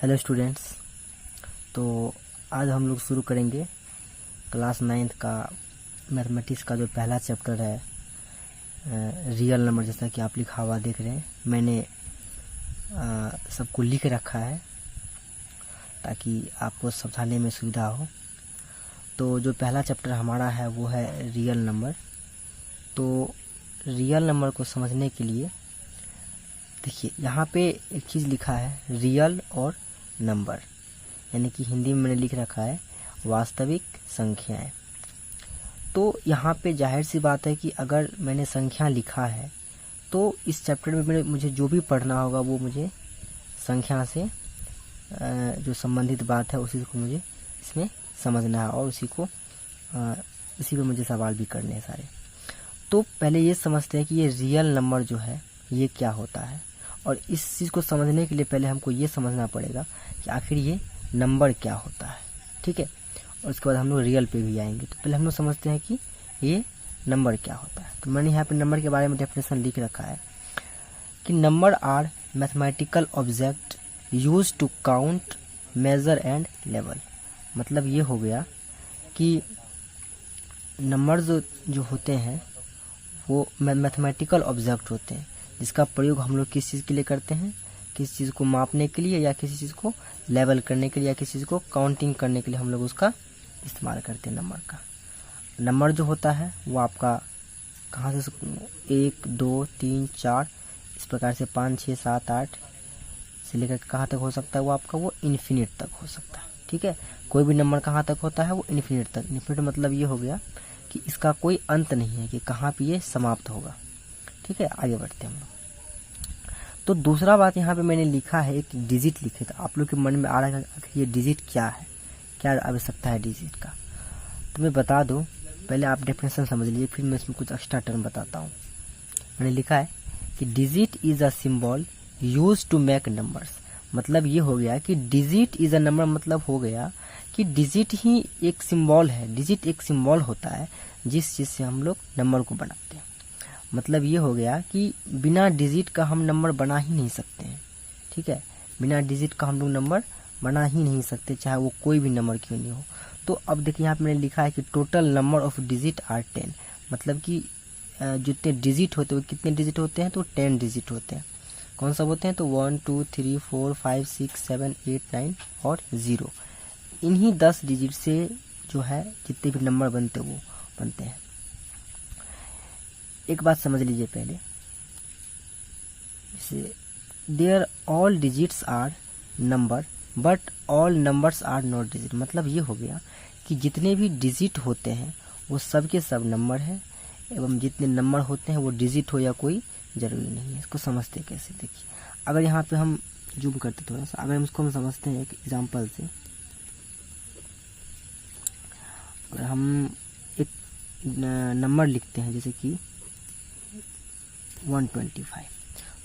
Hello students. तो आज हम लोग शुरू करेंगे क्लास 9th का मैथमेटिक्स का जो पहला चैप्टर है रियल नंबर। जैसा कि आप लिखा हुआ देख रहे हैं, मैंने सबको लिख रखा है ताकि आपको समझाने में सुविधा हो। तो जो पहला चैप्टर हमारा है वो है रियल नंबर। तो रियल नंबर को समझने के लिए देखिए यहाँ पे एक चीज़ लिखा है रियल और नंबर, यानी कि हिंदी में मैंने लिख रखा है वास्तविक संख्याएं। तो यहाँ पे जाहिर सी बात है कि अगर मैंने संख्या लिखा है तो इस चैप्टर में मुझे जो भी पढ़ना होगा वो मुझे संख्या से जो संबंधित बात है उसी को मुझे इसमें समझना है और उसी पे मुझे सवाल भी करने हैं सारे। तो पहले ये समझते हैं कि ये रियल नंबर जो है ये क्या होता है, और इस चीज़ को समझने के लिए पहले हमको ये समझना पड़ेगा कि आखिर ये नंबर क्या होता है। ठीक है, और उसके बाद हम लोग रियल पे भी आएंगे। तो पहले हम लोग समझते हैं कि ये नंबर क्या होता है। तो मैंने यहाँ पे नंबर के बारे में डेफिनेशन लिख रखा है कि number are mathematical object use to count, measure and level. मतलब ये हो गया कि नंबर जो होते हैं वो मैथमेटिकल ऑब्जेक्ट होते हैं जिसका प्रयोग हम लोग किस चीज़ के लिए करते हैं, किसी चीज़ को मापने के लिए या किसी चीज़ को लेवल करने के लिए या किसी चीज़ को काउंटिंग करने के लिए हम लोग उसका इस्तेमाल करते हैं नंबर का। नंबर जो होता है वो आपका कहाँ से 1 2 3 4 इस प्रकार से 5 6 7 8 से लेकर कहाँ तक हो सकता है, वो आपका वो इन्फिनिट तक हो सकता है। ठीक है, कोई भी नंबर कहाँ तक होता है वो इन्फिनिट तक। इन्फिनिट मतलब ये हो गया कि इसका कोई अंत नहीं है कि कहाँ पे ये समाप्त होगा। ठीक है, आगे बढ़ते हैं हम लोग। तो दूसरा बात यहाँ पे मैंने लिखा है एक डिजिट लिखे। तो आप लोग के मन में आ रहा है कि ये डिजिट क्या है, क्या आवश्यकता है डिजिट का। तो मैं बता दूं, पहले आप डेफिनेशन समझ लीजिए, फिर मैं इसमें कुछ एक्स्ट्रा टर्म बताता हूँ। मैंने लिखा है कि digit is a symbol use to make numbers. मतलब ये हो गया कि डिजिट इज अ नंबर, मतलब हो गया कि डिजिट ही एक सिंबल है। डिजिट एक सिंबल होता है जिस चीज़ से हम लोग नंबर को बनाते हैं। मतलब ये हो गया कि बिना डिजिट का हम नंबर बना ही नहीं सकते हैं। ठीक है, बिना डिजिट का हम लोग नंबर बना ही नहीं सकते, चाहे वो कोई भी नंबर क्यों नहीं हो। तो अब देखिए यहाँ पे मैंने लिखा है कि total number of digit are 10। मतलब कि जितने डिजिट होते हैं वो कितने डिजिट होते हैं, तो 10 डिजिट होते हैं। कौन सा होते हैं, तो 1 2 3 4 5 6 7 8 9 और 0। इन्हीं 10 डिजिट से जो है जितने भी नंबर बनते वो बनते हैं। एक बात समझ लीजिए पहले, जैसे there all digits are number but all numbers are not digit. मतलब ये हो गया कि जितने भी डिजिट होते हैं वो सब के सब नंबर है, एवं जितने नंबर होते हैं वो डिजिट हो या कोई जरूरी नहीं है। इसको समझते कैसे, देखिए अगर यहाँ पे हम जूम करते थोड़ा सा, अगर हम इसको हम समझते हैं एक एग्जांपल से। अगर हम एक नंबर लिखते हैं जैसे कि 125,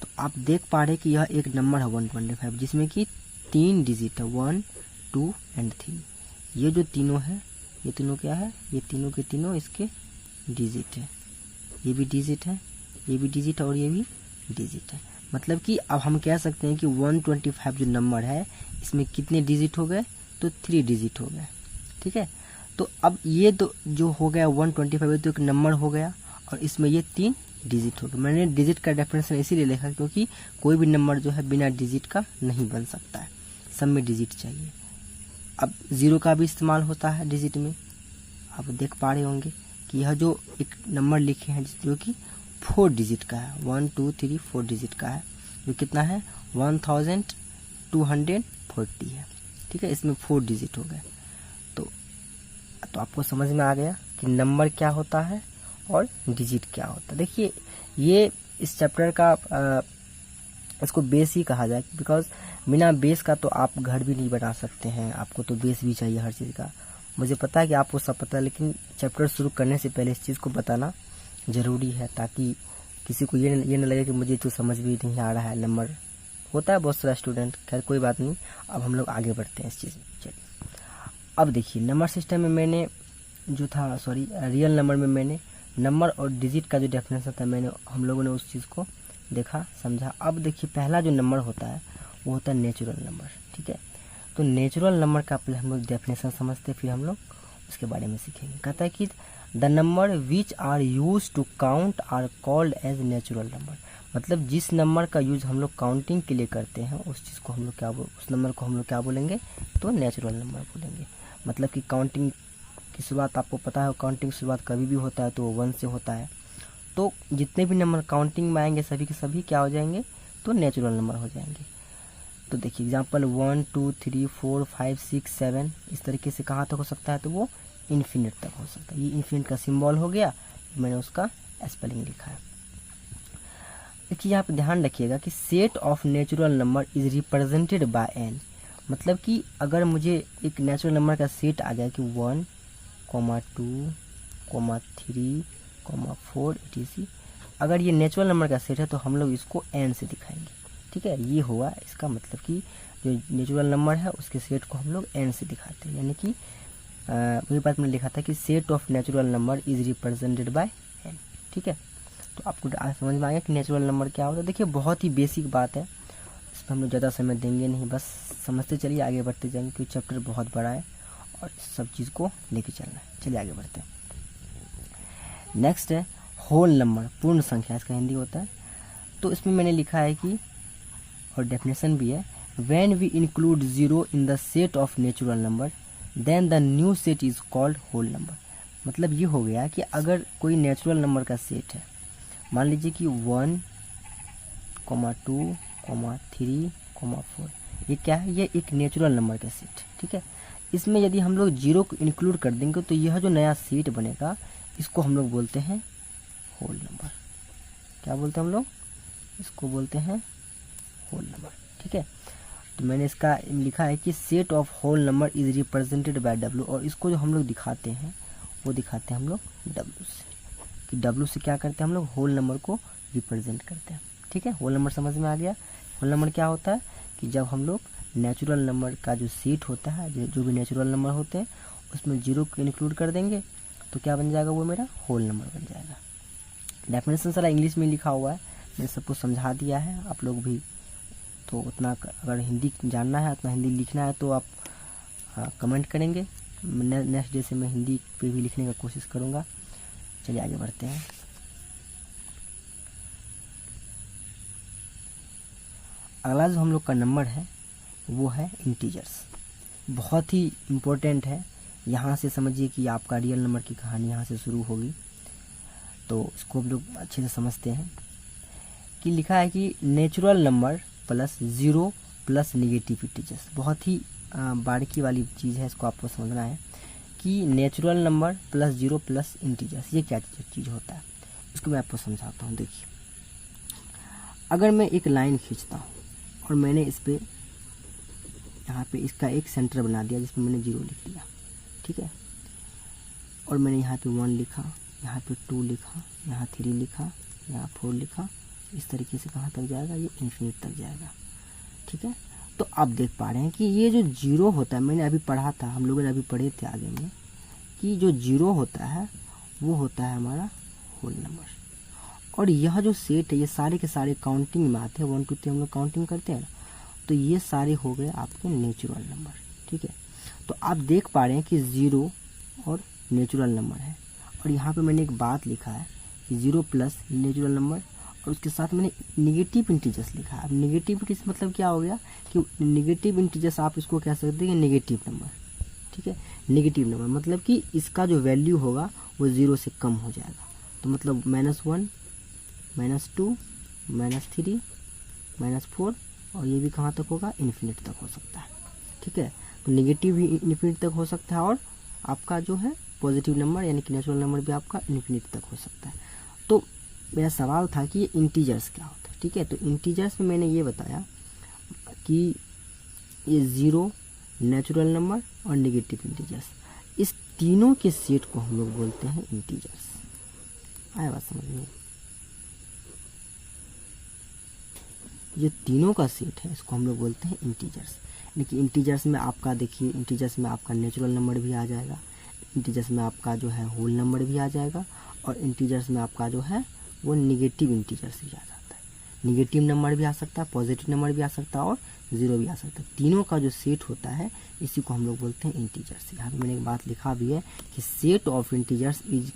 तो आप देख पा रहे हैं कि यह एक नंबर है 125 जिसमें कि 3 डिजिट है 1 2 एंड 3। ये जो तीनों है ये तीनों क्या है, ये तीनों के तीनों इसके डिजिट है। ये भी डिजिट है, ये भी डिजिट है और ये भी डिजिट है। मतलब कि अब हम कह सकते हैं कि 125 जो नंबर है इसमें कितने डिजिट हो गए, तो 3 डिजिट हो गए। ठीक है, तो अब ये तो जो हो गया 125 तो एक नंबर हो गया और इसमें ये 3 डिजिट हो गया। मैंने डिजिट का डेफिनेशन इसीलिए लिखा क्योंकि कोई भी नंबर जो है बिना डिजिट का नहीं बन सकता है, सब में डिजिट चाहिए। अब 0 का भी इस्तेमाल होता है डिजिट में। आप देख पा रहे होंगे कि यह जो एक नंबर लिखे हैं जो कि 4 डिजिट का है, 1 2 3 4 डिजिट का है, जो कितना है 1240 है। ठीक है, इसमें 4 डिजिट हो गए। तो आपको समझ में आ गया कि नंबर क्या होता है और डिजिट क्या होता है। देखिए ये इस चैप्टर का इसको बेस ही कहा जाए, बिकॉज बिना बेस का तो आप घर भी नहीं बना सकते हैं। आपको तो बेस भी चाहिए हर चीज़ का। मुझे पता है कि आपको सब पता है, लेकिन चैप्टर शुरू करने से पहले इस चीज़ को बताना ज़रूरी है ताकि किसी को ये न लगे कि मुझे तो समझ भी नहीं आ रहा है। नंबर होता है बहुत सारा स्टूडेंट, खैर कोई बात नहीं। अब हम लोग आगे बढ़ते हैं इस चीज़ में। चलिए अब देखिए नंबर सिस्टम में मैंने जो था रियल नंबर में मैंने नंबर और डिजिट का जो डेफिनेशन था हम लोगों ने उस चीज़ को देखा समझा। अब देखिए पहला जो नंबर होता है वो होता है नेचुरल नंबर। ठीक है, तो नेचुरल नंबर का पहले हम लोग डेफिनेशन समझते हैं, फिर हम लोग उसके बारे में सीखेंगे। कहता है कि the number which are use to count are called as natural number. मतलब जिस नंबर का यूज हम लोग काउंटिंग के लिए करते हैं उस चीज़ को हम लोग उस नंबर को हम लोग क्या बोलेंगे, तो नेचुरल नंबर बोलेंगे। मतलब कि काउंटिंग की शुरुआत आपको पता है, काउंटिंग की शुरुआत कभी भी होता है तो 1 से होता है। तो जितने भी नंबर काउंटिंग में आएंगे सभी के सभी क्या हो जाएंगे, तो नेचुरल नंबर हो जाएंगे। तो देखिए एग्जांपल 1 2 3 4 5 6 7 इस तरीके से कहाँ तक हो सकता है, तो वो इन्फिनिट तक हो सकता है। ये इन्फिनिट का सिंबल हो गया, मैंने उसका स्पेलिंग लिखा है। देखिए यहाँ पे ध्यान रखिएगा कि set of natural number is represented by N. मतलब कि अगर मुझे एक नेचुरल नंबर का सेट आ गया कि 1, 2, 3, 4 etc, अगर ये नेचुरल नंबर का सेट है तो हम लोग इसको एन से दिखाएंगे। ठीक है, ये हुआ इसका मतलब कि जो नेचुरल नंबर है उसके सेट को हम लोग एन से दिखाते हैं। यानी कि वही बात मैंने लिखा था कि set of natural number is represented by N. ठीक है, तो आपको आज समझ में आ गया कि नेचुरल नंबर क्या होता है। देखिए बहुत ही बेसिक बात है, इसमें हम लोग ज़्यादा समय देंगे नहीं, बस समझते चलिए, आगे बढ़ते जाएंगे क्योंकि चैप्टर बहुत बड़ा है और इस सब चीज़ को लेके चलना है। चलिए आगे बढ़ते हैं। नेक्स्ट है होल नंबर, पूर्ण संख्या इसका हिंदी होता है। तो इसमें मैंने लिखा है कि, और डेफिनेशन भी है, when we include 0 in the set of natural number then the new set is called whole number. मतलब ये हो गया कि अगर कोई नेचुरल नंबर का सेट है, मान लीजिए कि 1, 2, 3, 4, ये क्या है, ये एक नेचुरल नंबर का सेट। ठीक है, इसमें यदि हम लोग 0 को इंक्लूड कर देंगे तो यह जो नया सेट बनेगा इसको हम लोग बोलते हैं होल नंबर। क्या बोलते हैं हम लोग, इसको बोलते हैं होल नंबर। ठीक है, तो मैंने इसका लिखा है कि set of whole number is represented by W, और इसको जो हम लोग दिखाते हैं वो दिखाते हैं हम लोग W से, कि W से क्या करते हैं हम लोग, होल नंबर को रिप्रेजेंट करते हैं। ठीक है, होल नंबर समझ में आ गया। होल नंबर क्या होता है कि जब हम लोग नेचुरल नंबर का जो सेट होता है, जो भी नेचुरल नंबर होते हैं उसमें 0 को इंक्लूड कर देंगे तो क्या बन जाएगा, वो मेरा होल नंबर बन जाएगा। डेफिनेशन सारा इंग्लिश में लिखा हुआ है, मैंने सबको समझा दिया है। आप लोग भी तो उतना, अगर हिंदी जानना है उतना हिंदी लिखना है तो आप कमेंट करेंगे। नेक्स्ट डे से मैं हिंदी पे भी लिखने का कोशिश करूँगा। चलिए आगे बढ़ते हैं। अगला जो हम लोग का नंबर है वो है इंटीजर्स। बहुत ही इम्पोर्टेंट है, यहाँ से समझिए कि आपका रियल नंबर की कहानी यहाँ से शुरू होगी। तो इसको हम लोग अच्छे से समझते हैं कि लिखा है कि natural number plus 0 plus negative integers. बहुत ही बारीकी वाली चीज़ है, इसको आपको समझना है कि natural number plus 0 plus integers ये क्या चीज़ होता है, इसको मैं आपको समझाता हूँ। देखिए अगर मैं एक लाइन खींचता हूँ और मैंने इस पर यहाँ पे इसका एक सेंटर बना दिया जिसमें मैंने 0 लिख दिया। ठीक है, और मैंने यहाँ पे 1 लिखा, यहाँ पे 2 लिखा, यहाँ 3 लिखा, यहाँ 4 लिखा, इस तरीके से कहाँ तक जाएगा, ये इन्फिनिट तक जाएगा। ठीक है, तो आप देख पा रहे हैं कि ये जो 0 होता है, मैंने अभी पढ़ा था, हम लोगों ने अभी पढ़े थे आगे में, कि जो 0 होता है वो होता है हमारा होल नंबर। और यह जो सेट है ये सारे के सारे काउंटिंग में आते हैं, 1 2 3 हम लोग काउंटिंग करते हैं ना, तो ये सारे हो गए आपके नेचुरल नंबर। ठीक है, तो आप देख पा रहे हैं कि 0 और नेचुरल नंबर है, और यहाँ पे मैंने एक बात लिखा है कि 0 प्लस नेचुरल नंबर, और उसके साथ मैंने निगेटिव इंटीजर्स लिखा है। अब निगेटिव इंटीजर्स मतलब क्या हो गया कि निगेटिव इंटीजर्स आप इसको कह सकते हैं नेगेटिव नंबर। ठीक है, नेगेटिव नंबर मतलब कि इसका जो वैल्यू होगा वो 0 से कम हो जाएगा। तो मतलब -1, -2, -3, -4, और ये भी कहाँ तक होगा, इन्फिनिट तक हो सकता है। ठीक है, तो नेगेटिव भी इन्फिनिट तक हो सकता है, और आपका जो है पॉजिटिव नंबर यानी कि नेचुरल नंबर भी आपका इन्फिनिट तक हो सकता है। तो मेरा सवाल था कि ये इंटीजर्स क्या होता है। ठीक है, तो इंटीजर्स में मैंने ये बताया कि ये 0, नेचुरल नंबर और नेगेटिव इंटीजर्स, इस तीनों के सेट को हम लोग बोलते हैं इंटीजर्स। आया बात समझ में? ये तीनों का सेट है इसको हम लोग बोलते हैं इंटीजर्स। लेकिन इंटीजर्स में आपका देखिए, इंटीजर्स में आपका नेचुरल नंबर भी आ जाएगा, इंटीजर्स में आपका जो है होल नंबर भी आ जाएगा, और इंटीजर्स में आपका जो है वो निगेटिव इंटीजर्स भी आ जाता है। निगेटिव नंबर भी आ सकता है, पॉजिटिव नंबर भी आ सकता है और ज़ीरो भी आ सकता है। तीनों का जो सेट होता है इसी को हम लोग बोलते हैं इंटीजर्स। यहाँ पे मैंने एक बात लिखा भी है कि set of integers is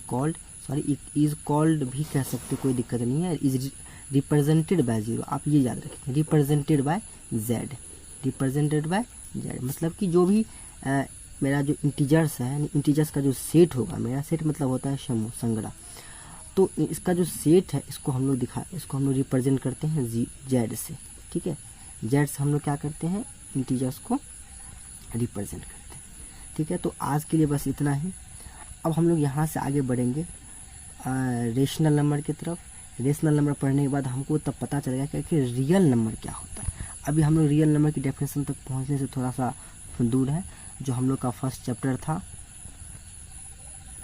called भी कह सकते, कोई दिक्कत नहीं है, इज रिप्रेजेंटेड बाय ज़ीरो। आप ये याद रखें, represented by Z, represented by Z मतलब कि जो भी मेरा जो इंटीजर्स है, इंटीजर्स का जो सेट होगा, मेरा सेट मतलब होता है समूह, संग्रह, तो इसका जो सेट है इसको हम लोग रिप्रेजेंट करते हैं जेड से। ठीक है, जेड से हम लोग क्या करते हैं, इंटीजर्स को रिप्रेजेंट करते हैं। ठीक है, तो आज के लिए बस इतना ही। अब हम लोग यहाँ से आगे बढ़ेंगे रेशनल नंबर की तरफ। रेशनल नंबर पढ़ने के बाद हमको तब पता चलेगा कि रियल नंबर क्या होता है। अभी हम लोग रियल नंबर की डेफिनेशन तक पहुँचने से थोड़ा सा दूर है। जो हम लोग का फर्स्ट चैप्टर था,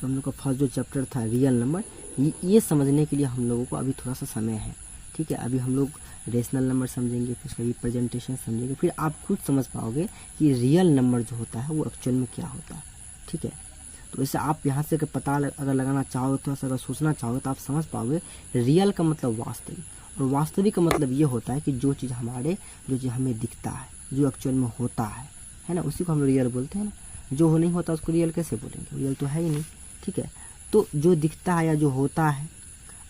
जो चैप्टर था रियल नंबर, ये समझने के लिए हम लोगों को अभी थोड़ा सा समय है। ठीक है, अभी हम लोग रेशनल नंबर समझेंगे, फिर उसका रिप्रेजेंटेशन समझेंगे, फिर आप खुद समझ पाओगे कि रियल नंबर जो होता है वो एक्चुअल में क्या होता है। ठीक है, तो इससे आप यहाँ से अगर लगाना चाहोगे, थोड़ा सा अगर सोचना चाहोगे तो आप समझ पाओगे रियल का मतलब वास्तविक, और वास्तविक का मतलब ये होता है कि जो चीज़ हमें दिखता है, जो एक्चुअल में होता है ना, उसी को हम लोग रियल बोलते हैं ना। जो नहीं होता उसको रियल कैसे बोलेंगे, रियल तो है ही नहीं। ठीक है, तो जो दिखता है या जो होता है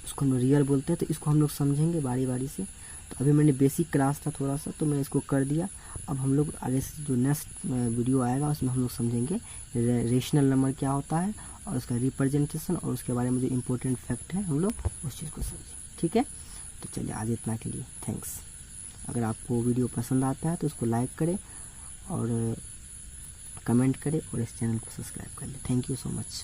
उसको हम लोग रियल बोलते हैं। तो इसको हम लोग समझेंगे बारी बारी से। तो अभी मैंने बेसिक क्लास था थोड़ा सा, तो मैं इसको कर दिया। अब हम लोग आगे से जो नेक्स्ट वीडियो आएगा उसमें हम लोग समझेंगे रेशनल नंबर क्या होता है और उसका रिप्रेजेंटेशन, और उसके बारे में जो इम्पोर्टेंट फैक्ट है हम लोग उस चीज़ को समझें। ठीक है, तो चलिए आज इतना के लिए, थैंक्स। अगर आपको वीडियो पसंद आता है तो उसको लाइक करें और कमेंट करें और इस चैनल को सब्सक्राइब कर लें। Thank you so much.